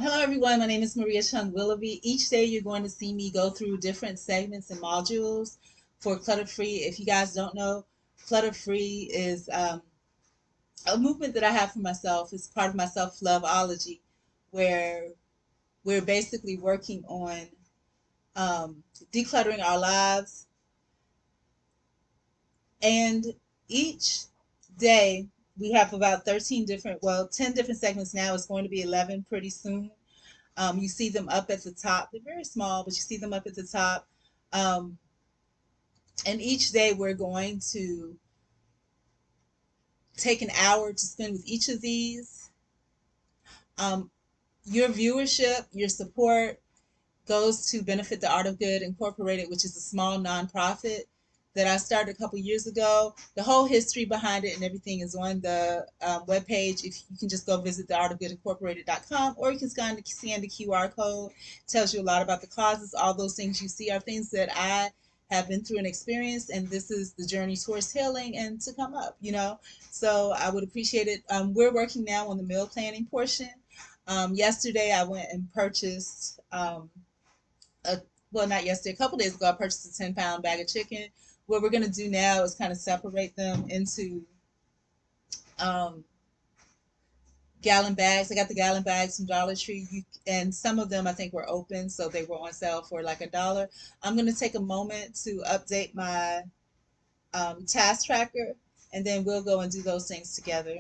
Hello, everyone. My name is Maria Chung Willoughby. Each day, you're going to see me go through different segments and modules for Clutter Free. If you guys don't know, Clutter Free is a movement that I have for myself. It's part of my self loveology, where we're basically working on um, decluttering our lives. And each day, we have about 13 different, well, 10 different segments now. It's going to be 11 pretty soon. You see them up at the top. They're very small, but you see them up at the top. Um, and each day we're going to take an hour to spend with each of these. Um, your viewership, your support goes to benefit the Art of Good Incorporated, which is a small nonprofit that I started a couple years ago. The whole history behind it and everything is on the webpage. If you can just go visit theartofgoodincorporated.com, or you can scan the QR code. It tells you a lot about the causes. All those things you see are things that I have been through and experienced, and this is the journey towards healing and to come up. So I would appreciate it. We're working now on the meal planning portion. Yesterday I went and purchased a well, not yesterday, a couple days ago, I purchased a 10-pound bag of chicken. What we're going to do now is kind of separate them into um, gallon bags. I got the gallon bags from Dollar Tree, and some of them I think were open, so they were on sale for like $1. I'm going to take a moment to update my task tracker, and then we'll go and do those things together.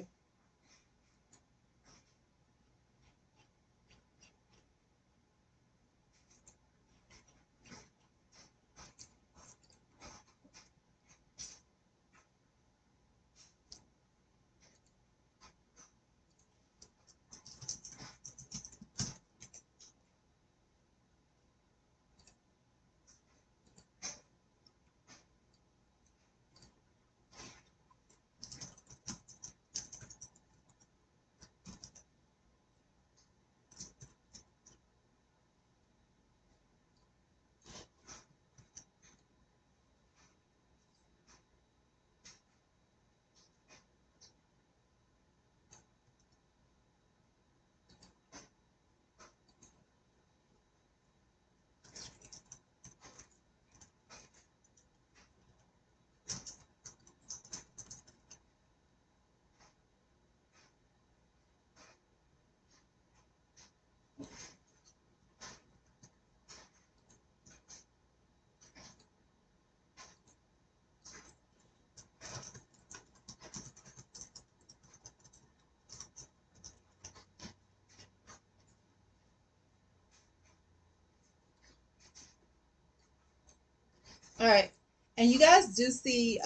All right. And you guys do see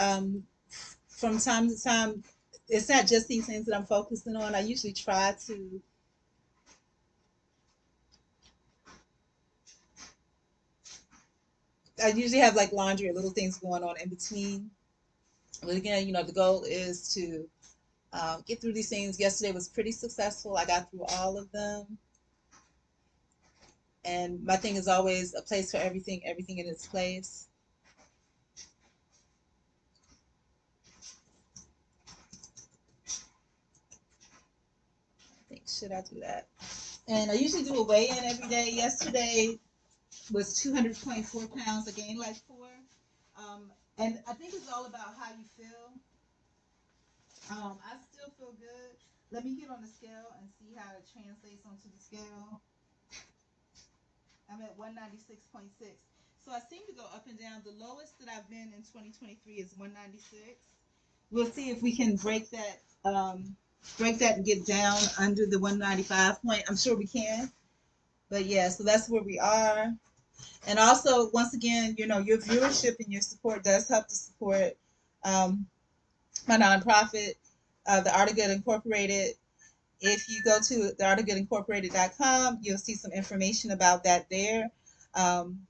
from time to time, it's not just these things that I'm focusing on. I usually try to I usually have like laundry or little things going on in between. But again, the goal is to get through these things. Yesterday was pretty successful. I got through all of them. And my thing is always a place for everything, everything in its place. I think, should I do that? And I usually do a weigh in every day. Yesterday was 224 pounds. I gained like 4. And I think it's all about how you feel. I still feel good. Let me get on the scale and see how it translates onto the scale. I'm at 196.6. So I seem to go up and down. The lowest that I've been in 2023 is 196. We'll see if we can break that and get down under the 195 point. I'm sure we can. But yeah, so that's where we are. And also, once again, your viewership and your support does help to support um, my nonprofit, the Art of Good Incorporated. If you go to theartofgoodincorporated.com, you'll see some information about that there. Um,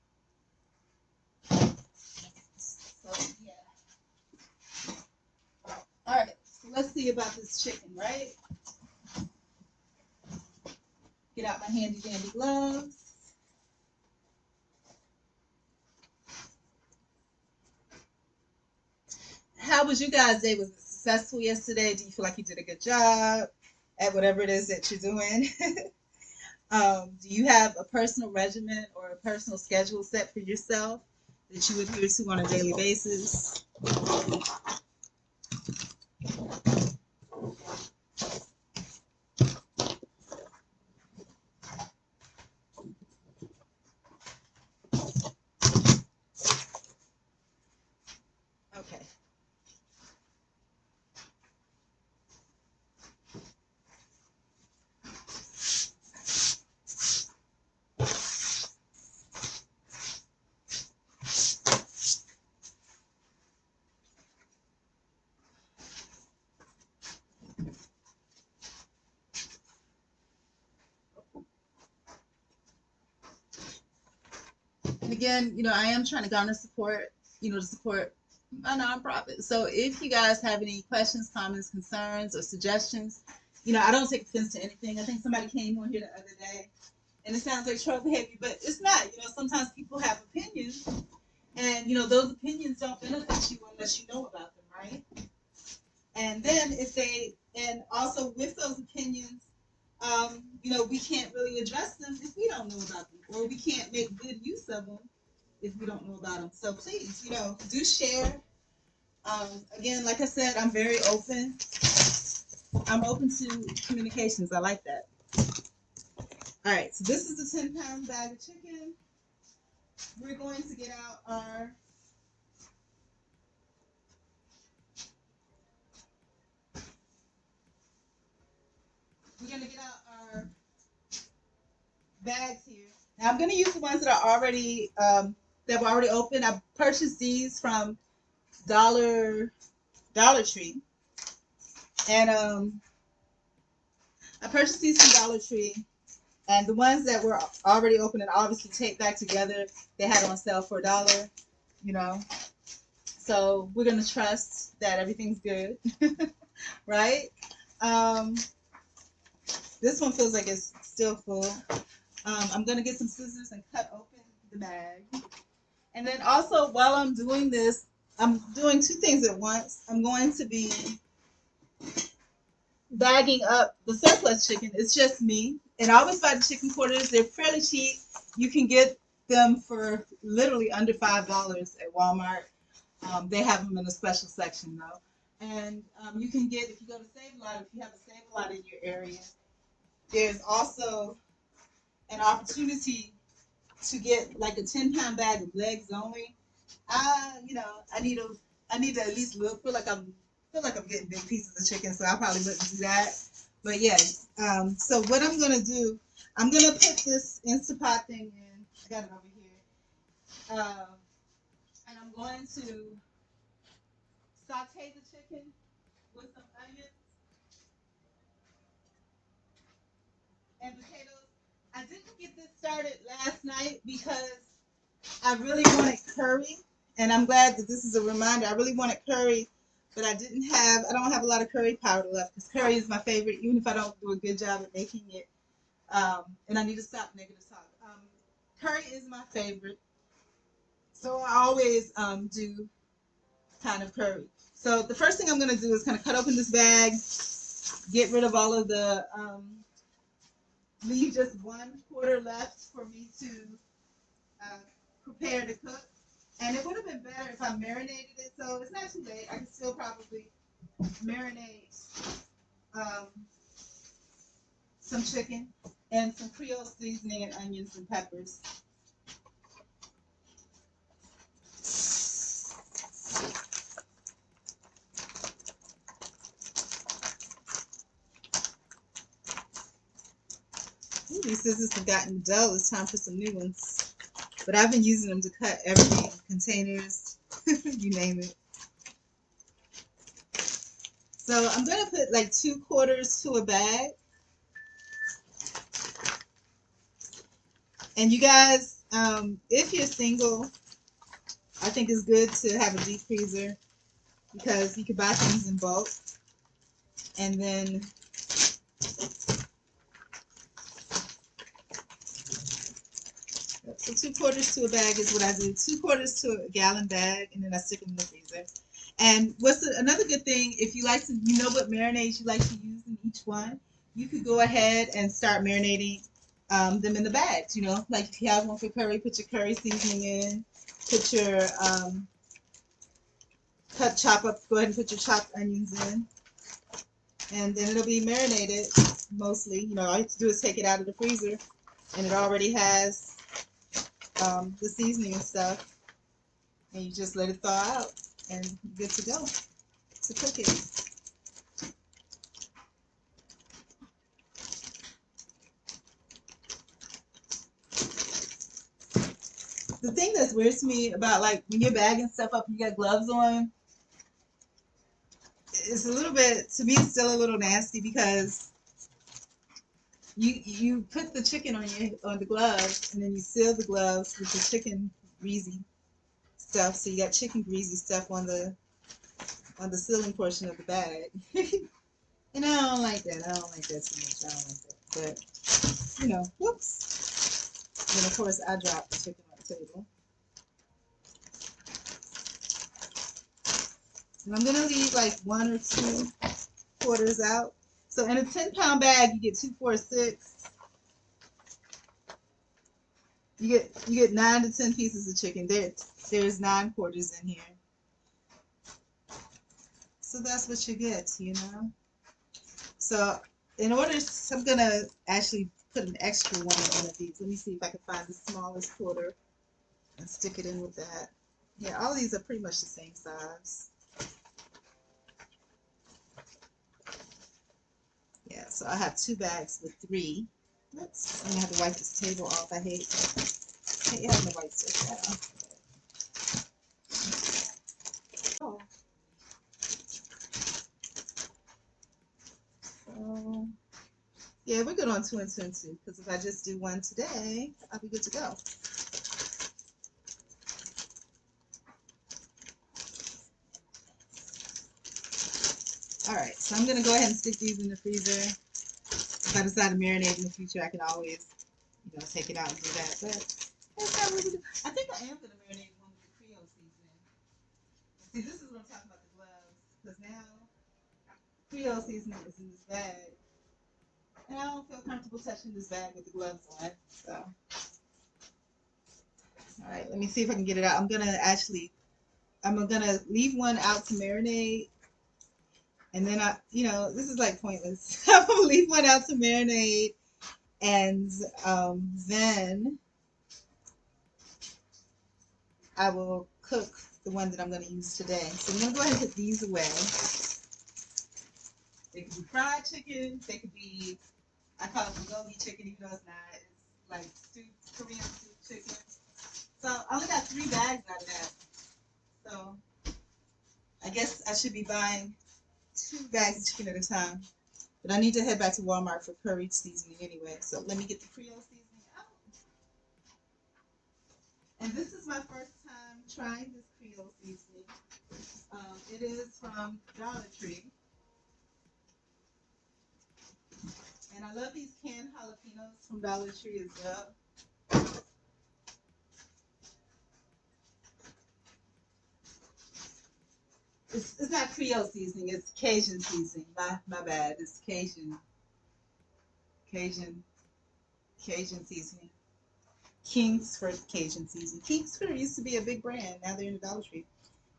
so yeah. All right. So let's see about this chicken, right? Get out my handy dandy gloves. How was you guys' day? Was it successful yesterday? Do you feel like you did a good job at whatever it is that you're doing? Do you have a personal regimen or a personal schedule set for yourself that you adhere to on a daily basis? Okay. And again, I am trying to garner support, to support my nonprofit. So if you guys have any questions, comments, concerns, or suggestions, I don't take offense to anything. I think somebody came on here the other day and it sounds like troll behavior, but it's not. Sometimes people have opinions, and those opinions don't benefit you unless you know about them, right? And then and also with those opinions, we can't really address them if we don't know about them, or we can't make good use of them if we don't know about them. So please, do share. Again, like I said, I'm very open. I'm open to communications. I like that. All right, so this is a 10-pound bag of chicken. We're going to get out our bags here. Now I'm going to use the ones that are already that were already open. I purchased these from Dollar Tree, and I purchased these from Dollar Tree. And the ones that were already open and obviously taped back together, they had on sale for $1. So we're gonna trust that everything's good, right? Um, this one feels like it's still full. I'm gonna get some scissors and cut open the bag. And then also, while I'm doing this, I'm doing two things at once. I'm going to be bagging up the surplus chicken. It's just me. And I always buy the chicken quarters. They're fairly cheap. You can get them for literally under $5 at Walmart. They have them in a special section though. And you can get, if you go to Save a Lot, if you have a Save a Lot in your area, there's also an opportunity to get like a 10-pound bag of legs only. I need to at least feel like I'm getting big pieces of chicken, so I probably wouldn't do that. But yeah, so what I'm gonna do, I'm gonna put this Instapot thing in. I got it over here, and I'm going to saute the chicken with some onions and potatoes. I didn't get this started last night because I really wanted curry, and I'm glad that this is a reminder. I really wanted curry, but I don't have a lot of curry powder left because curry is my favorite, even if I don't do a good job at making it. And I need to stop negative talk. Curry is my favorite, so I always do kind of curry. So the first thing I'm going to do is kind of cut open this bag, get rid of all of the, leave just 1/4 left for me to uh, prepare to cook. And it would have been better if I marinated it, so it's not too late. I can still probably marinate um, some chicken and some Creole seasoning and onions and peppers. Ooh, these scissors have gotten dull. It's time for some new ones. But I've been using them to cut everything, containers, you name it. So I'm going to put like 2/4 to a bag. And you guys, if you're single, I think it's good to have a deep freezer because you can buy things in bulk. And then so 2/4 to a bag is what I do. 2/4 to a gallon bag, and then I stick them in the freezer. And another good thing, if you like to, what marinades you like to use in each one, you could go ahead and start marinating them in the bags. You know, like if you have one for curry, put your curry seasoning in. Put your chop up. Go ahead and put your chopped onions in, and then it'll be marinated mostly. You know, all you have to do is take it out of the freezer, and it already has the seasoning and stuff, and you just let it thaw out, and you're good to go to cook it. The thing that's weird to me about like when you're bagging stuff up, and you got gloves on. It's a little bit, to me, it's still a little nasty because you put the chicken on the gloves, and then you seal the gloves with the chicken greasy stuff. So you got chicken greasy stuff on the sealing portion of the bag. And I don't like that. I don't like that too much. I don't like that. But you know, whoops. And then of course I dropped the chicken on the table. And I'm gonna leave like 1 or 2 quarters out. So in a 10-pound bag, you get 2, 4, 6. You get 9 to 10 pieces of chicken. There's 9 quarters in here. So that's what you get, you know. So in order, so I'm gonna actually put an extra one in one of these. Let me see if I can find the smallest quarter and stick it in with that. Yeah, all of these are pretty much the same size. Yeah, so I have 2 bags with 3. Oops, I'm gonna have to wipe this table off. I hate having to wipe stuff down. Oh, so yeah, we're good on 2 and 2 and 2 because if I just do one today, I'll be good to go. All right, so I'm gonna go ahead and stick these in the freezer. If I decide to marinate in the future, I can always, you know, take it out and do that. But I think I am gonna marinate one with the Creole seasoning. See, this is what I'm talking about, the gloves, because now Creole seasoning is in this bag, and I don't feel comfortable touching this bag with the gloves on. So, all right, let me see if I can get it out. I'm gonna leave one out to marinate, and then you know, this is like pointless. I'm gonna leave one out to marinate, and then I will cook the one that I'm going to use today. So I'm going to go ahead and put these away. They could be fried chicken. They could be, I call it bulgogi chicken, even though it's not. It's like Korean soup chicken. So I only got 3 bags out of that. So I guess I should be buying 2 bags of chicken at a time. But I need to head back to Walmart for curry seasoning anyway. So let me get the Creole seasoning out. And this is my first time trying this Creole seasoning. It is from Dollar Tree. And I love these canned jalapenos from Dollar Tree as well. It's not Creole seasoning, it's Cajun seasoning. My bad. It's Cajun Cajun seasoning. Kingsford Cajun seasoning. Kingsford used to be a big brand. Now they're in the Dollar Tree.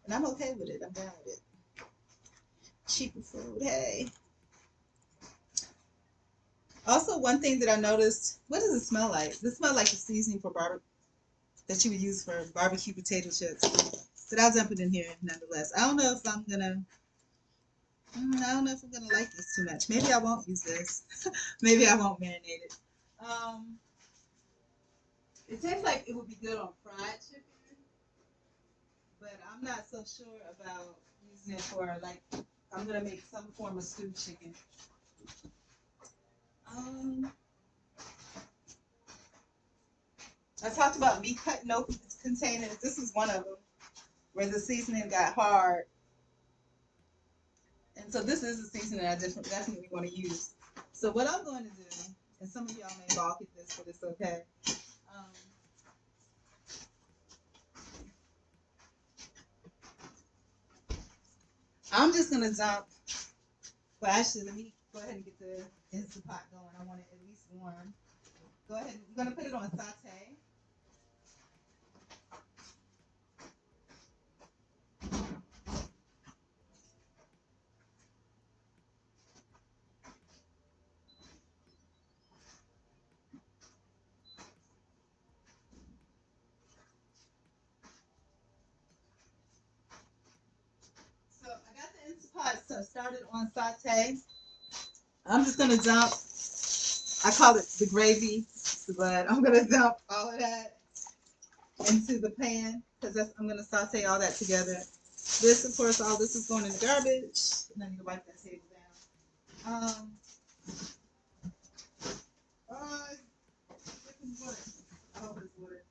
And I'm okay with it. I'm down with it. Cheaper food, hey. Also, one thing that I noticed, what does it smell like? This smells like the seasoning for that you would use for barbecue potato chips. But I'll dump it in here nonetheless. I don't know if I'm gonna like this too much. Maybe I won't use this. Maybe I won't marinate it. Um, it tastes like it would be good on fried chicken, but I'm not so sure about using it for like I'm gonna make some form of stewed chicken. Um, I talked about me cutting open containers. This is one of them where the seasoning got hard. And so this is a seasoning that I definitely want to use. So what I'm going to do, and some of y'all may balk at this, but it's okay. Um, I'm just going to dump, well actually let me go ahead and get the Instant Pot going. I want it at least warm. Go ahead. I'm gonna put it on saute. So I got the Instant Pot started on saute. I'm just gonna dump. I call it the gravy, but I'm gonna dump all of that into the pan because I'm gonna saute all that together. This, of course, all this is going in the garbage, and I need to wipe that table down. Uh, water. I hope it's water.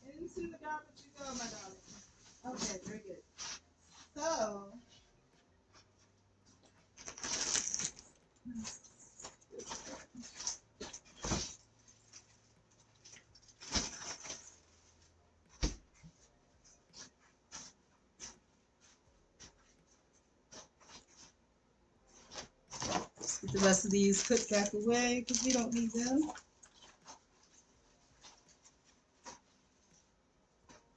Right, into the garbage you go, my darling. Okay, very good. So, get the rest of these cooked back away because we don't need them.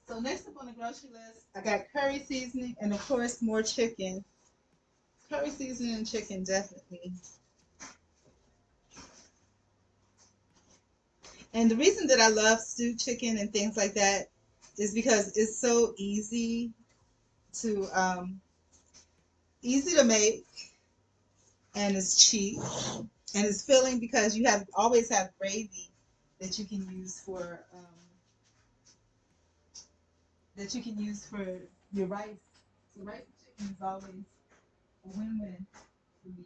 So next up on the grocery list, I got curry seasoning and of course more chicken. Curry seasoning and chicken definitely. And the reason that I love stewed chicken and things like that is because it's so to easy to make and it's cheap and it's filling because you have always have gravy that you can use for your rice. So rice and chicken is always a win-win for me.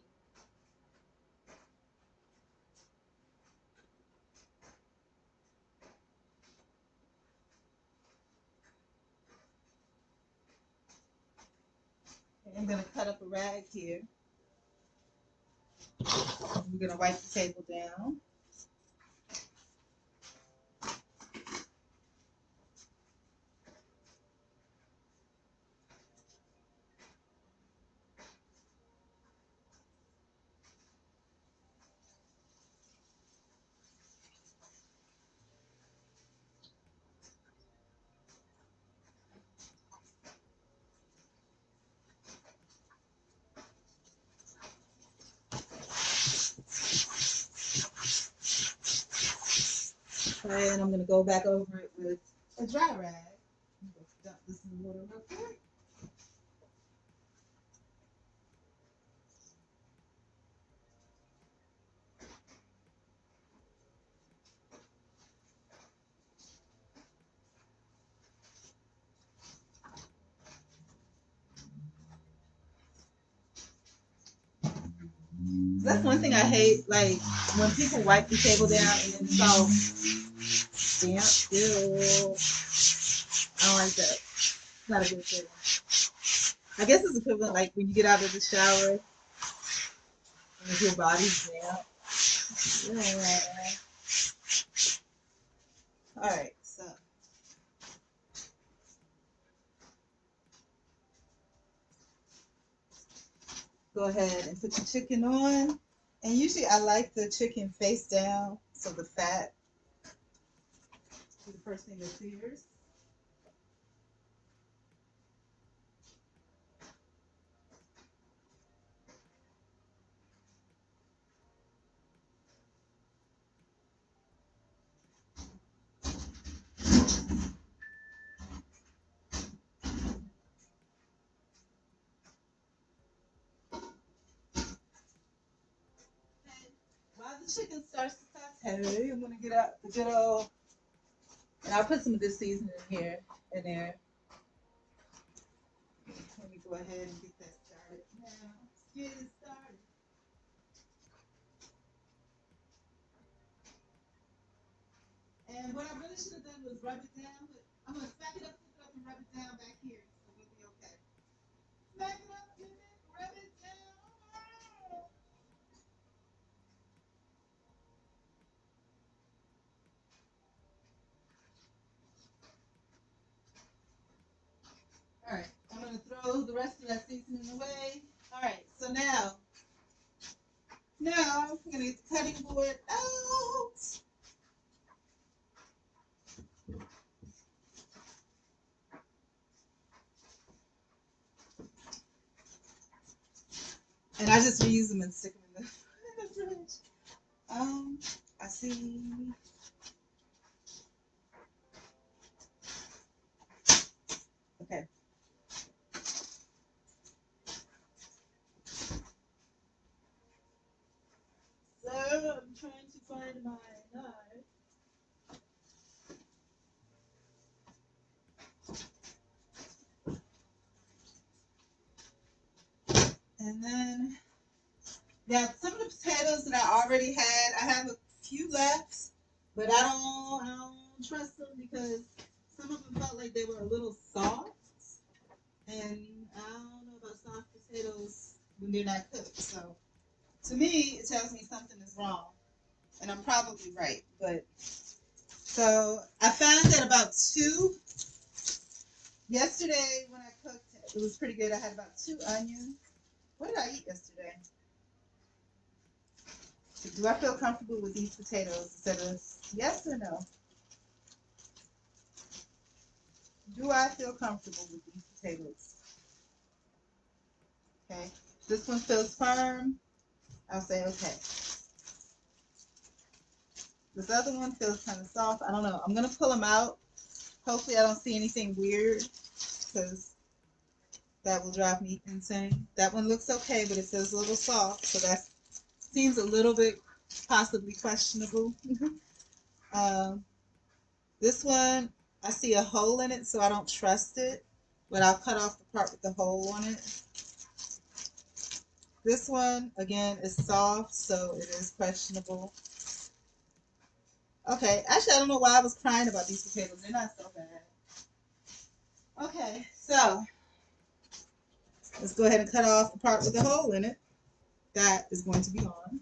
Okay, I'm gonna cut up a rag here. We're gonna wipe the table down. Okay, and I'm gonna go back over it with a dry rag. Dump this in the water real quick. That's one thing I hate, like when people wipe the table down and then it's all damp. Ew. I don't like that. It's not a good feeling. I guess it's equivalent like when you get out of the shower and if your body's damp. Yeah. All right, so go ahead and put your chicken on. And usually I like the chicken face down so the fat is the first thing that sears. While the chicken starts to saute, I'm gonna get out the good old, and I'll put some of this seasoning here and there. Let me go ahead and get that started now. Let's get it started. And what I really should have done was rub it down, but I'm gonna smack it up, flip it up, and rub it down back here, so we'll be okay. Smack it up, flip it, rub it down. All right, I'm gonna going to throw the rest of that seasoning away. All right, so now I'm going to get the cutting board out. And I just reuse them and stick them in the fridge. I see. Okay. So I'm trying to find my knife. And then, yeah, some of the potatoes that I already had, I have a few left, but I don't trust them because some of them felt like they were a little soft, and I don't know about soft potatoes when they're not cooked. So to me, it tells me something is wrong, and I'm probably right. But so I found that about two yesterday when I cooked it, it was pretty good. I had about 2 onions. What did I eat yesterday? Do I feel comfortable with these potatoes? Instead of yes or no? Do I feel comfortable with these potatoes? Okay. This one feels firm. I'll say okay. This other one feels kind of soft. I don't know. I'm going to pull them out. Hopefully I don't see anything weird because that will drive me insane. That one looks okay, but it feels a little soft. So that seems a little bit possibly questionable. This one, I see a hole in it, so I don't trust it. But I'll cut off the part with the hole on it. This one, again, is soft, so it is questionable. Okay, actually, I don't know why I was crying about these potatoes. They're not so bad. Okay, so let's go ahead and cut off the part with the hole in it. That is going to be on.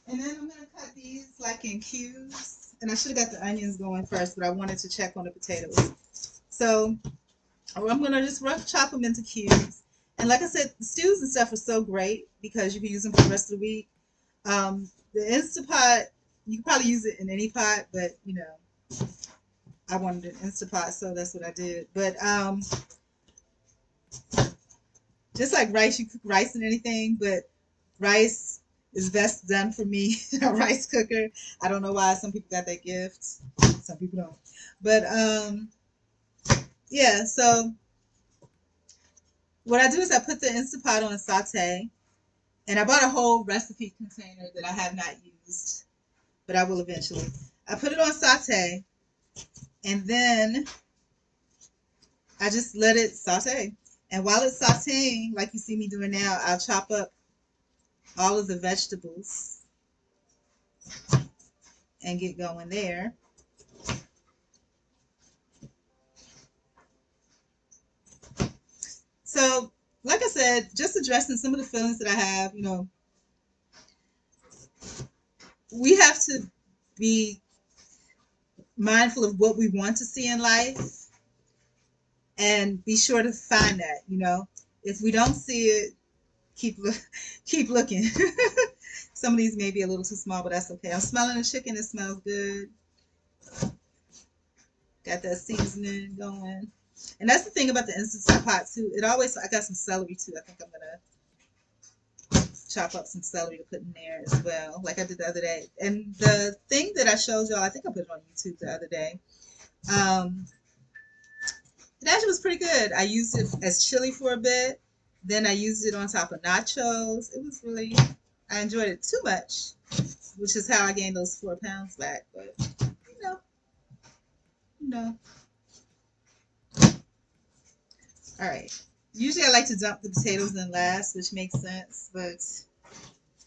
And then I'm going to cut these like in cubes. And I should have got the onions going first, but I wanted to check on the potatoes. So I'm going to just rough chop them into cubes. And like I said, the stews and stuff are so great because you can use them for the rest of the week. The Instapot, you can probably use it in any pot, but you know, I wanted an Instapot, so that's what I did. But just like rice, you cook rice and anything, but rice is best done for me in a rice cooker. I don't know why some people got that gift, some people don't. But yeah, so what I do is I put the Instapot on saute, and I bought a whole recipe container that I have not used, but I will eventually. I put it on saute, and then I just let it saute. And while it's sauteing, like you see me doing now, I'll chop up all of the vegetables and get going there. So, like I said, just addressing some of the feelings that I have, you know, we have to be mindful of what we want to see in life and be sure to find that, you know. If we don't see it, keep looking. Some of these may be a little too small, but that's okay. I'm smelling the chicken. It smells good. Got that seasoning going. And that's the thing about the Instant Pot too. It always, I got some celery too. I think I'm gonna chop up some celery to put in there as well, like I did the other day. And the thing that I showed y'all, I think I put it on YouTube the other day. It actually was pretty good. I used it as chili for a bit. Then I used it on top of nachos. It was really, I enjoyed it too much, which is how I gained those 4 pounds back. But you know, you know. All right. Usually I like to dump the potatoes in last, which makes sense, but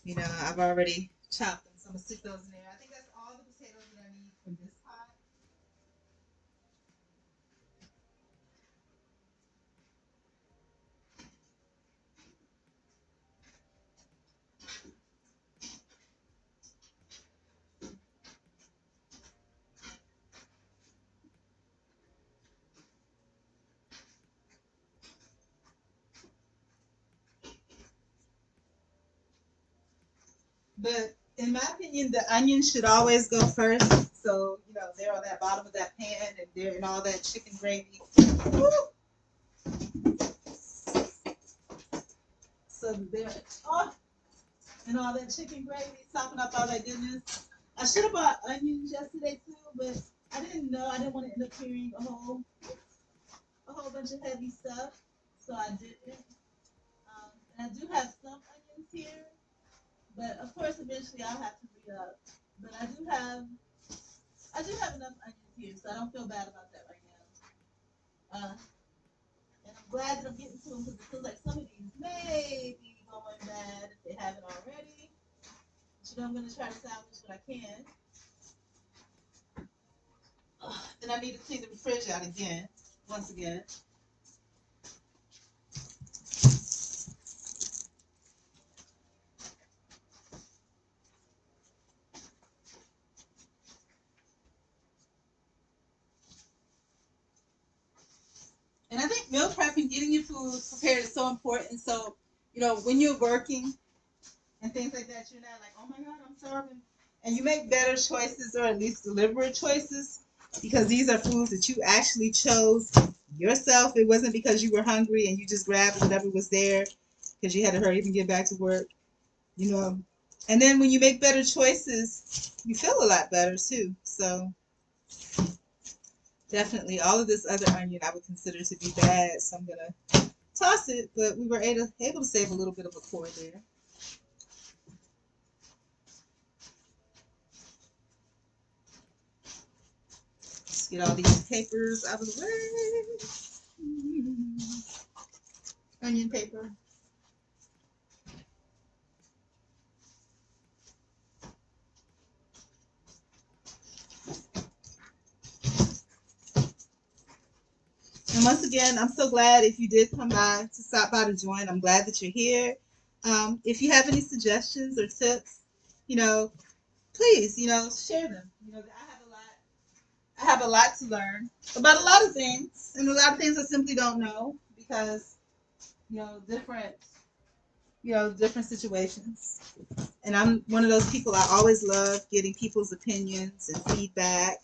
you know, I've already chopped them, so I'm gonna stick those in there. I think that's all the potatoes that I need for this pot. But in my opinion, the onions should always go first. So, they're on that bottom of that pan and they're in all that chicken gravy. Woo! So they're oh, and all that chicken gravy, sopping up all that goodness. I should have bought onions yesterday too, but I didn't know. I didn't want to end up carrying a whole bunch of heavy stuff, so I didn't. And I do have some onions here, but of course, eventually I'll have to re up. But I do have enough onions here, so I don't feel bad about that right now. And I'm glad that I'm getting to them because it feels like some of these may be going bad if they haven't already. But I'm going to try to salvage what I can. And I need to clean the fridge out again, once again. And I think meal prep and getting your food prepared is so important. So, when you're working and things like that, you're not like, oh my God, I'm starving. And you make better choices or at least deliberate choices because these are foods that you actually chose yourself. It wasn't because you were hungry and you just grabbed whatever was there because you had to hurry up and get back to work, you know. And then when you make better choices, you feel a lot better too. So definitely all of this other onion I would consider to be bad. So I'm going to toss it, but we were able to save a little bit of a core there. Let's get all these papers out of the way. Onion paper. And once again, I'm so glad if you did come by to stop by to join. I'm glad that you're here. If you have any suggestions or tips, you know, please, share them. I have a lot to learn about a lot of things, and a lot of things I simply don't know because, different, different situations. And I'm one of those people. I always love getting people's opinions and feedback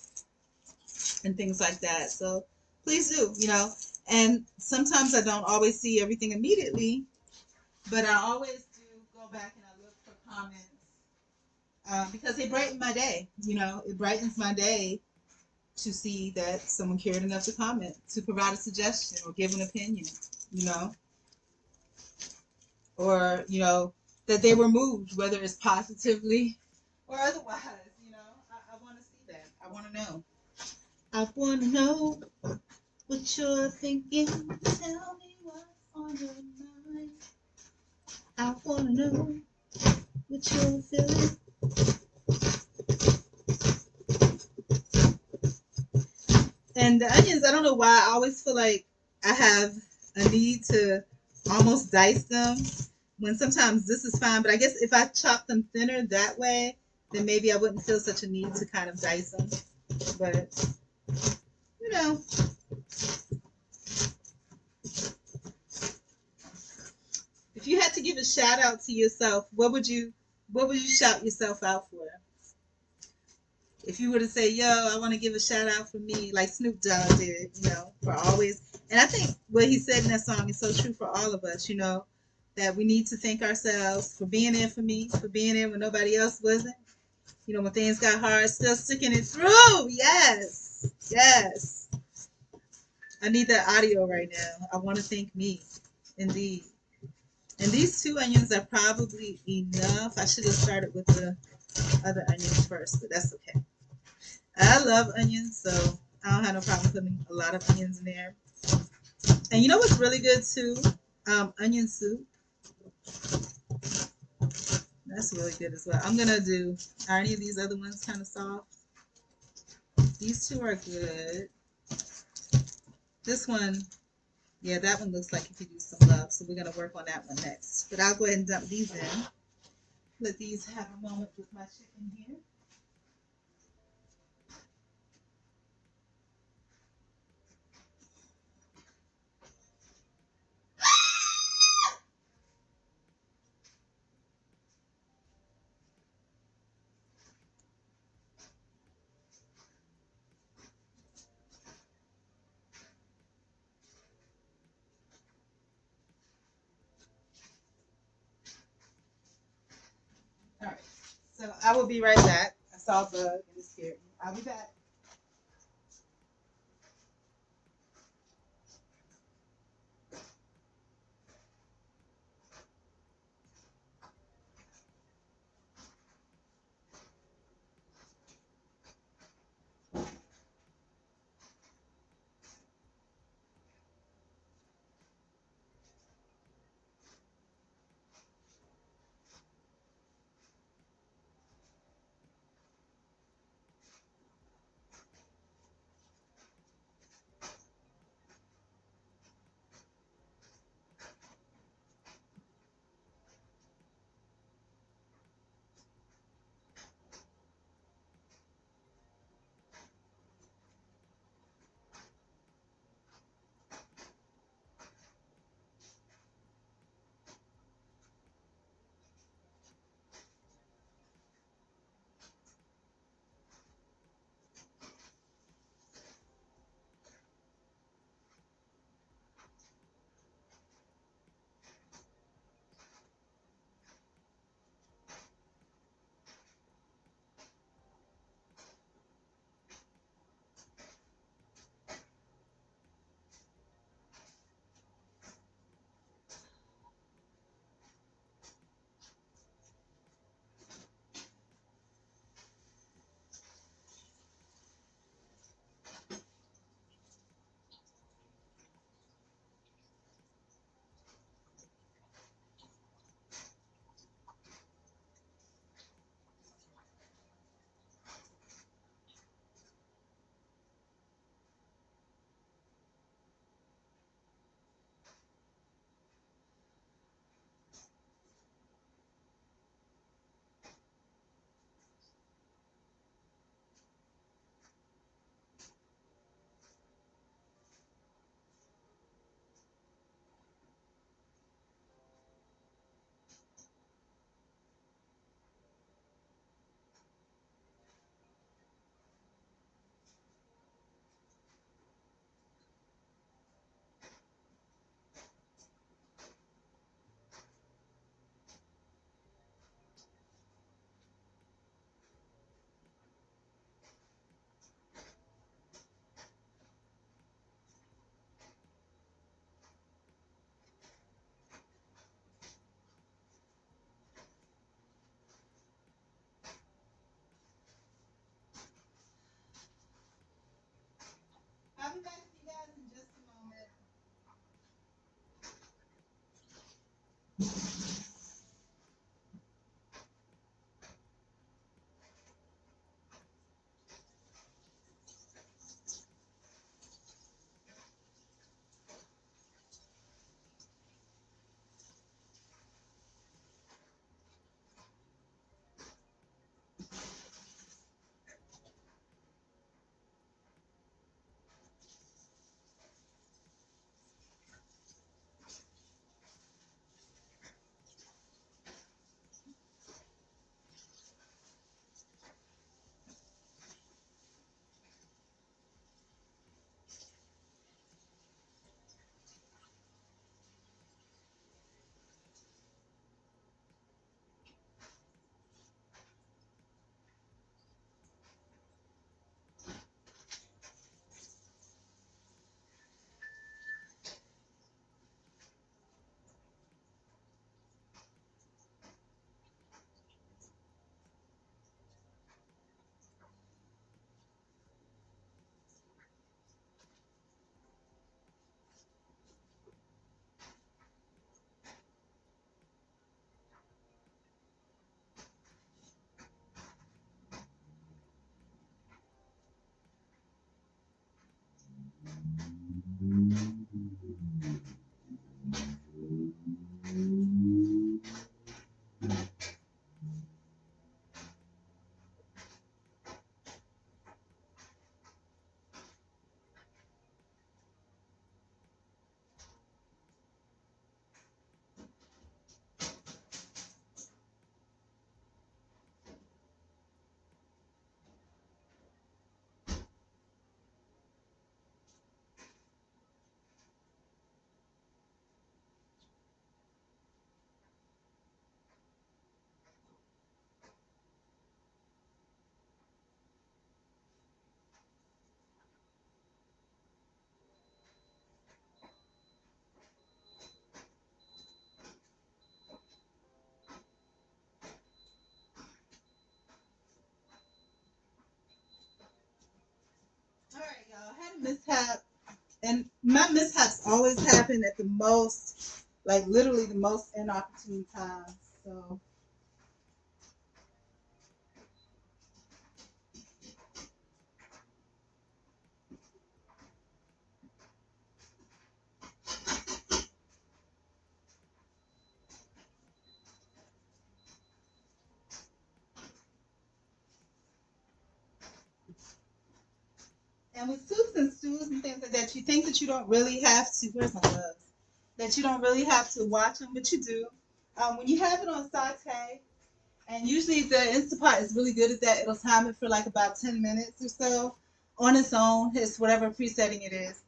and things like that. So please do. And sometimes I don't always see everything immediately, but I always do go back and I look for comments because they brighten my day. It brightens my day to see that someone cared enough to comment, to provide a suggestion or give an opinion, you know, or, that they were moved, whether it's positively or otherwise. I want to see that. I want to know. I want to know what you're thinking. Tell me what's on your mind. I want to know what you're feeling. And the onions, I don't know why. I always feel like I have a need to almost dice them when sometimes this is fine. But I guess if I chop them thinner that way, then maybe I wouldn't feel such a need to kind of dice them. But, you know, if you had to give a shout out to yourself, what would you shout yourself out for? If you were to say, yo, I want to give a shout out for me, like Snoop Dogg did, for always. And I think what he said in that song is so true for all of us, that we need to thank ourselves for being there for me, for being there when nobody else wasn't. When things got hard, still sticking it through. Yes. Yes. I need that audio right now. I want to thank me. Indeed. And these two onions are probably enough. I should have started with the other onions first, but that's okay. I love onions, so I don't have no problem putting a lot of onions in there. And you know what's really good too? Onion soup. That's really good as well. I'm gonna do. Are any of these other ones kind of soft? These two are good. This one, yeah, that one looks like it could use some love, so we're gonna work on that one next. But I'll go ahead and dump these in. Let these have a moment with my chicken here. All right. So I will be right back. I saw a bug and it scared me. I'll be back. my mishaps always happen at the most, like literally the most inopportune times. So and with soups and stews and things like that, you think that you don't really have to. Where's my gloves? That you don't really have to watch them, but you do. When you have it on saute, and usually the Instapot is really good at that. It'll time it for like about 10 minutes or so on its own. It's whatever presetting it is.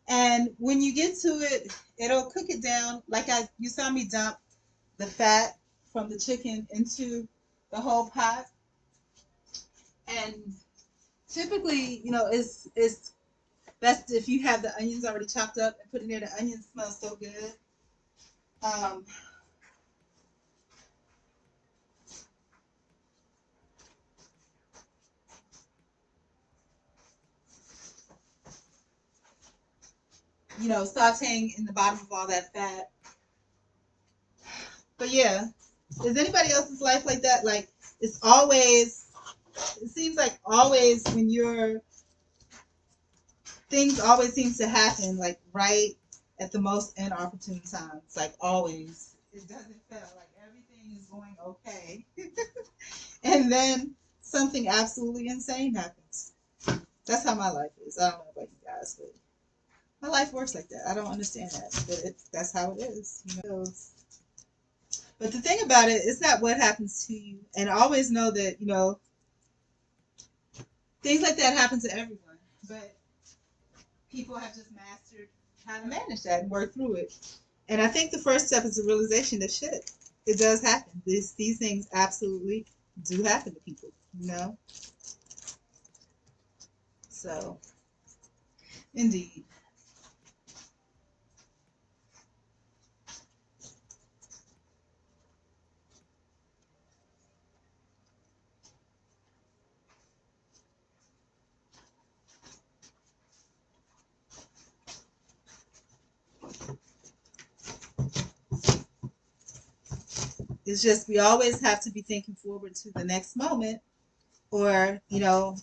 And when you get to it, it'll cook it down. Like you saw me dump the fat from the chicken into the whole pot. And typically, it's best if you have the onions already chopped up and put in there. The onions smell so good. Um, sauteing in the bottom of all that fat. But yeah, is anybody else's life like that? Like it's always, it seems like always when you're, things always seems to happen like right at the most inopportune times. Like always, it doesn't feel like everything is going okay, and then something absolutely insane happens. That's how my life is. I don't know about you guys, but my life works like that. I don't understand that, but that's how it is. But the thing about it, it's not what happens to you, and always know that things like that happen to everyone. But people have just mastered how to manage that and work through it. And I think the first step is the realization that shit, it does happen. These things absolutely do happen to people, you know? So, indeed. It's just we always have to be thinking forward to the next moment or,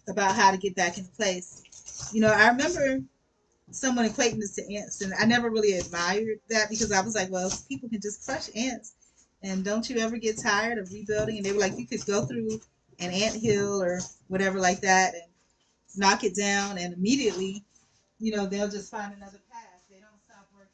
about how to get back in place. I remember someone equating this to ants, and I never really admired that because I was like, well, people can just crush ants, and don't you ever get tired of rebuilding? And they were like, you could go through an ant hill or whatever like that and knock it down, and immediately, they'll just find another path. They don't stop working.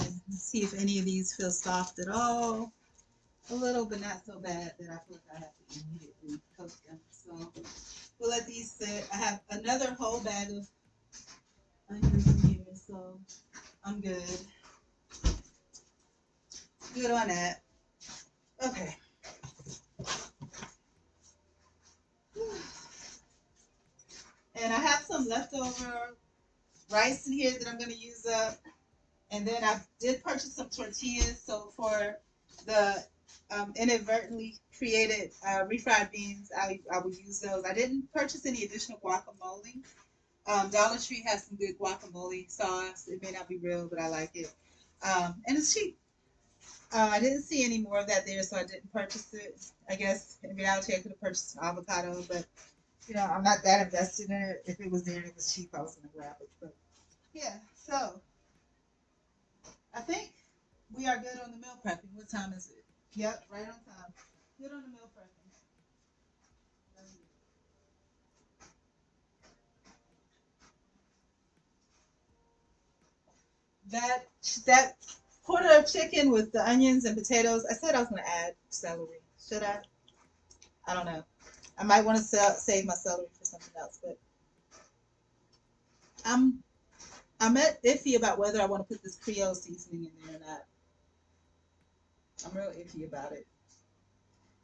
Okay, let's see if any of these feel soft at all. A little, but not so bad that I feel like I have to immediately cook them. So we'll let these sit. I have another whole bag of onions in here, so I'm good. Good on that. Okay. And I have some leftover rice in here that I'm going to use up. And then I did purchase some tortillas. So for the inadvertently created refried beans, I will use those. I didn't purchase any additional guacamole. Dollar Tree has some good guacamole sauce. It may not be real, but I like it. And it's cheap. I didn't see any more of that there, so I didn't purchase it. I guess in reality, I could have purchased an avocado, but I'm not that invested in it. If it was there and it was cheap, I was gonna grab it. But yeah, so I think we are good on the meal prepping. What time is it? Yep, right on time. Good on the meal prepping. That that quarter of chicken with the onions and potatoes. I said I was gonna add celery. Should I? I don't know. I might want to save my celery for something else, but I'm I'm iffy about whether I want to put this Creole seasoning in there or not. I'm real iffy about it.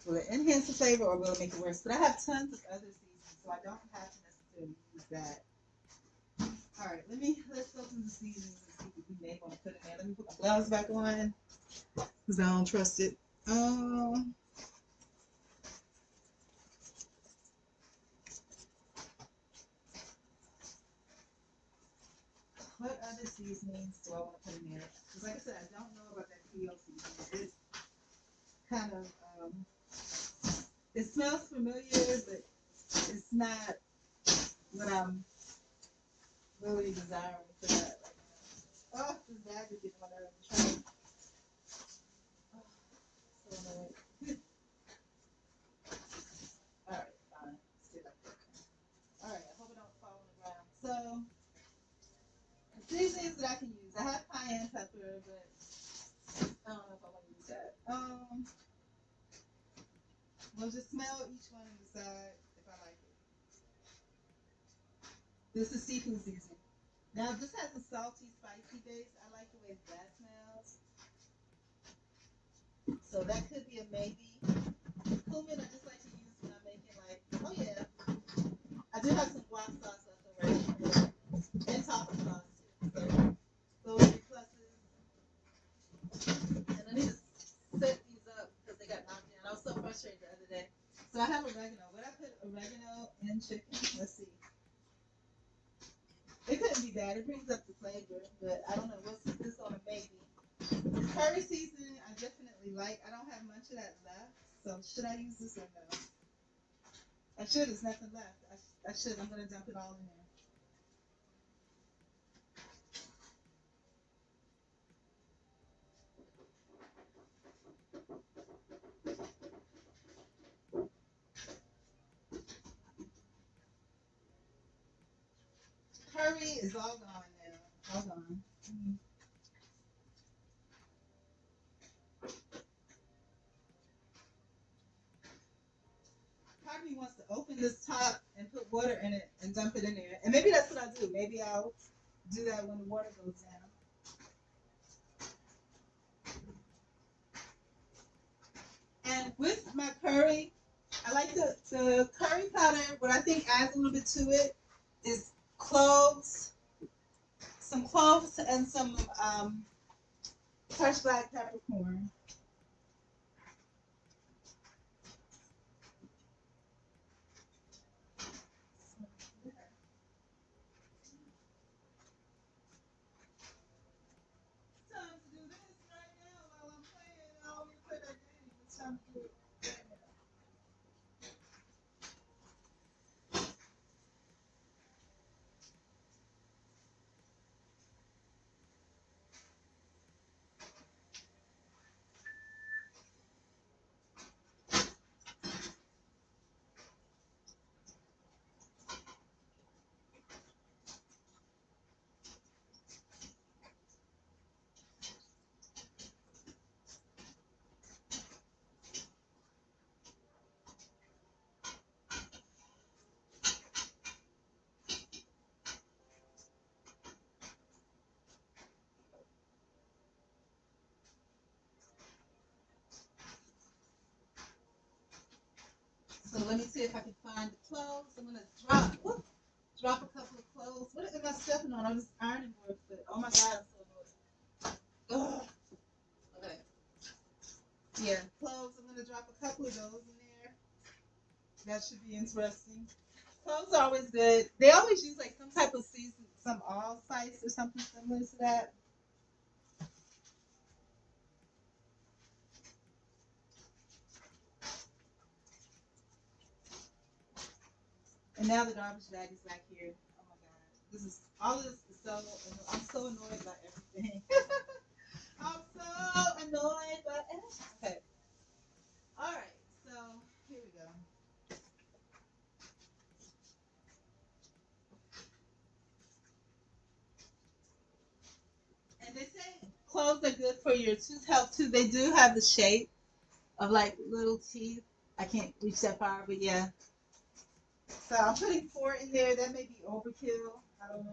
Will it enhance the flavor or will it make it worse? But I have tons of other seasonings, so I don't have to necessarily use that. All right, let's go through the seasonings and see what we may want to put in there. Let me put my gloves back on because I don't trust it. What other seasonings do I want to put in there? Because like I said, I don't know about that Creole seasoning. It's kind of it smells familiar, but it's not what I'm really desiring for that right now. Oh, this bag is getting on my nerves. Oh, so annoying. All right, fine. Stay like that. All right, I hope it don't fall on the ground. So, the seasonings that I can use. I have cayenne pepper, but I don't know if I want to use that. We'll just smell each one and decide if I like it. This is seafood seasoning. Now, this has a salty, spicy base. I like the way that smells. So that could be a maybe. Cumin, I just like to use when I'm making like, oh yeah, I do have some guac sauce left over and taco sauce too. So those are pluses. And I need to set these up because they got knocked down. I was so frustrated the other day. So I have oregano. Would I put oregano in chicken? Let's see. It couldn't be bad. It brings up the flavor, but I don't know. We'll set this on a maybe. Curry seasoning, I definitely like. I don't have much of that left. So should I use this or no? I should. There's nothing left. I should. I'm gonna dump it all in there. Curry is all gone now. All gone. Part of me wants to open this top and put water in it and dump it in there. And maybe that's what I'll do. Maybe I'll do that when the water goes down. And with my curry, I like the curry powder. What I think adds a little bit to it is cloves, some cloves, and some crushed black peppercorn. It's time to do this right now while I'm playing. I don't even play that game. It's time to do it right now. So let me see if I can find the cloves. I'm gonna drop a couple of cloves. What am I stepping on? I'm just ironing board, but oh my god, I'm so annoyed. Ugh. Okay. Yeah, cloves. I'm gonna drop a couple of those in there. That should be interesting. Cloves are always good. They always use like some type of season, some allspice or something similar to that. And now the garbage bag is back here. Oh my god, this is all of this is so. I'm so annoyed by everything. I'm so annoyed by everything. Okay. All right. So here we go. And they say cloves are good for your tooth health too. They do have the shape of like little teeth. I can't reach that far, but yeah. So I'm putting 4 in there. That may be overkill. I don't know.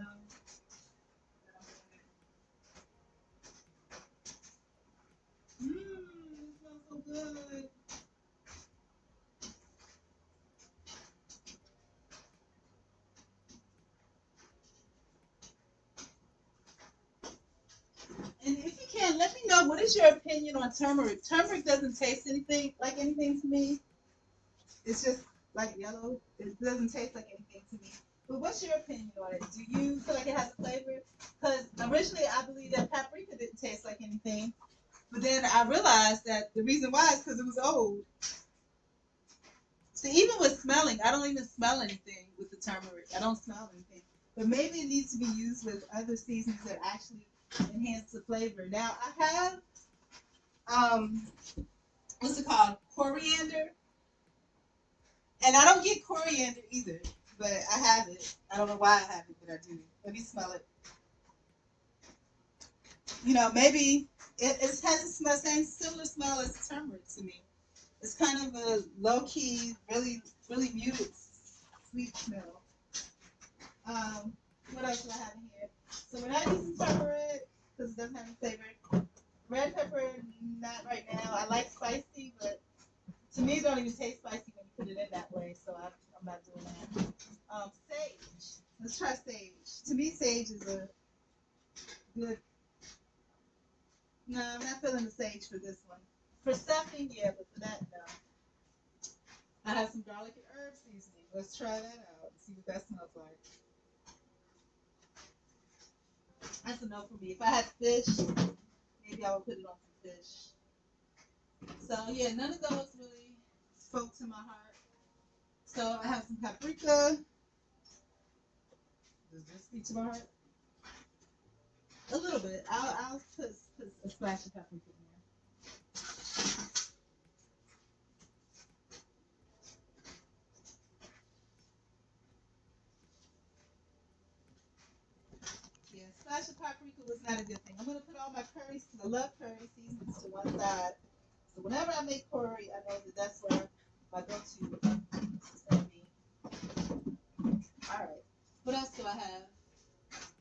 Mmm, it smells so good. And if you can, let me know what is your opinion on turmeric. Turmeric doesn't taste anything like anything to me. It's just like yellow. It doesn't taste like anything to me. But what's your opinion on it? Do you feel like it has a flavor? Because originally I believed that paprika didn't taste like anything, but then I realized that the reason why is because it was old. So even with smelling, I don't even smell anything with the turmeric. I don't smell anything. But maybe it needs to be used with other seasonings that actually enhance the flavor. Now I have um what's it called? Coriander. And I don't get coriander either, but I have it. I don't know why I have it, but I do. Let me smell it. Maybe it has the same similar smell as turmeric to me. It's kind of a low key, really, really muted, sweet smell. Um, what else do I have in here? So we're not using turmeric because it doesn't have any flavor. Red pepper, not right now. I like spicy, but to me, it don't even taste spicy when you put it in that way. So I'm not doing that. Sage. Let's try sage. To me, sage is a good. No, I'm not feeling the sage for this one. For stuffing, yeah, but for that, no. I have some garlic and herb seasoning. Let's try that out and see what that smells like. That's a no for me. If I had fish, maybe I would put it on some fish. So yeah, none of those really spoke to my heart. So I have some paprika. Does this speak to my heart? A little bit. I'll put a splash of paprika in there. Yeah, splash of paprika was not a good thing. I'm gonna put all my curries because I love curry seasonings to one side. So whenever I make curry, I know that that's where my go-to is gonna be. All right. What else do I have?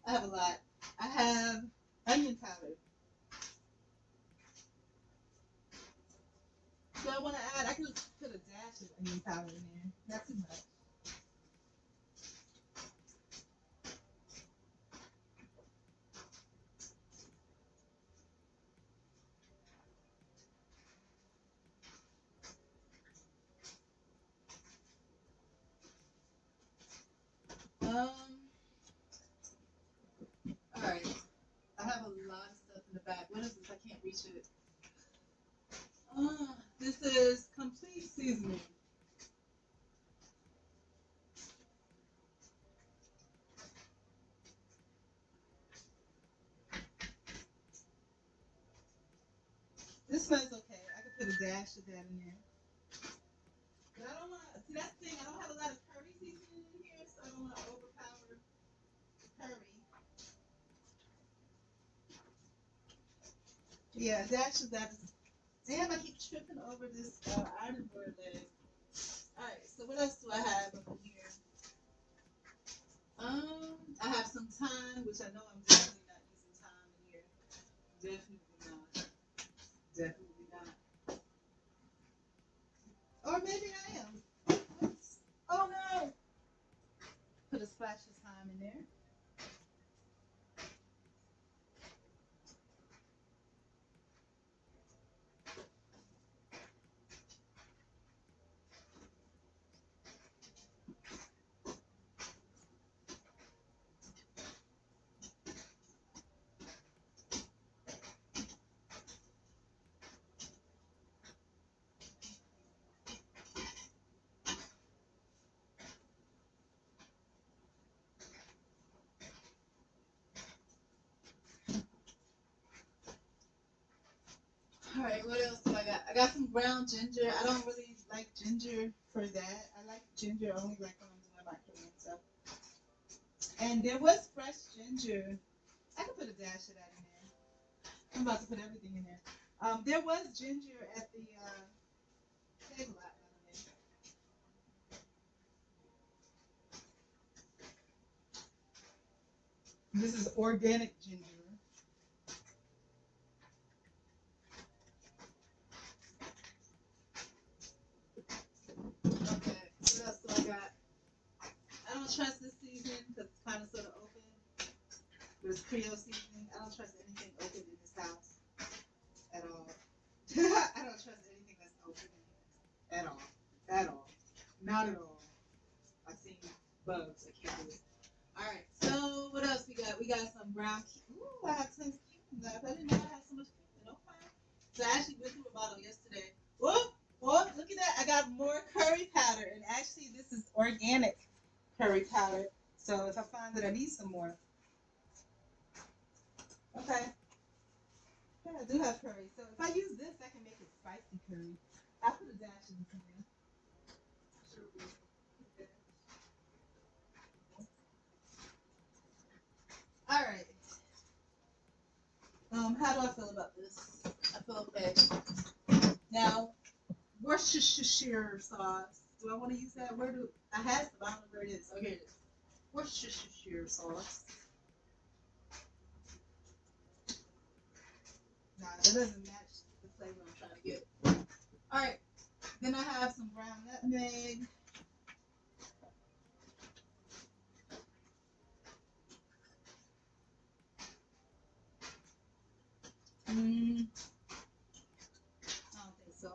I have a lot. I have onion powder. Do I want to add? I can put a dash of onion powder in there. Not too much. All right. I have a lot of stuff in the back. What is this? I can't reach it. This is complete seasoning. This smells okay. I could put a dash of that in there. But I don't want to, see that's the thing, I don't have a lot of curry seasoning in here, so I don't want to overpower the curry. Yeah, a dash of that is, damn, I keep tripping over this ironwood leg. Alright, so what else do I have over here? I have some thyme, which I know I'm definitely not using thyme in here. Definitely not. Definitely not. Or maybe I am. Oops. Oh no! Put a splash of thyme in there. All right, what else do I got? I got some ground ginger. I don't really like ginger for that. I like ginger only like when I'm doing my Korean stuff. And there was fresh ginger. I could put a dash of that in there. I'm about to put everything in there. There was ginger at the table. This is organic ginger. Okay, what else do I got? I don't trust this seasoning because it's kind of sort of open. But it's Creole seasoning. I don't trust anything open in this house at all. I don't trust anything that's open in here at all. At all. Not at all. I've seen bugs. I can't do it. All right. So what else we got? We got some ground. Ooh, I have tons of cumin left. I didn't know I had so much cumin. Okay. So I actually went through a bottle yesterday. Whoa, whoa! Look at that. I got more curry powder, and actually this is organic curry powder. So if I find that I need some more, okay. Yeah, I do have curry. So if I use this, I can make it spicy curry. I put a dash in there. Sure will. All right. How do I feel about this? I feel okay. Now, Worcestershire sauce. Do I want to use that? Where do I have some? I don't know where it is. Oh, here it is. Worcestershire sauce. Nah, that doesn't match the flavor I'm trying to get. All right. Then I have some ground nutmeg. I don't think so. I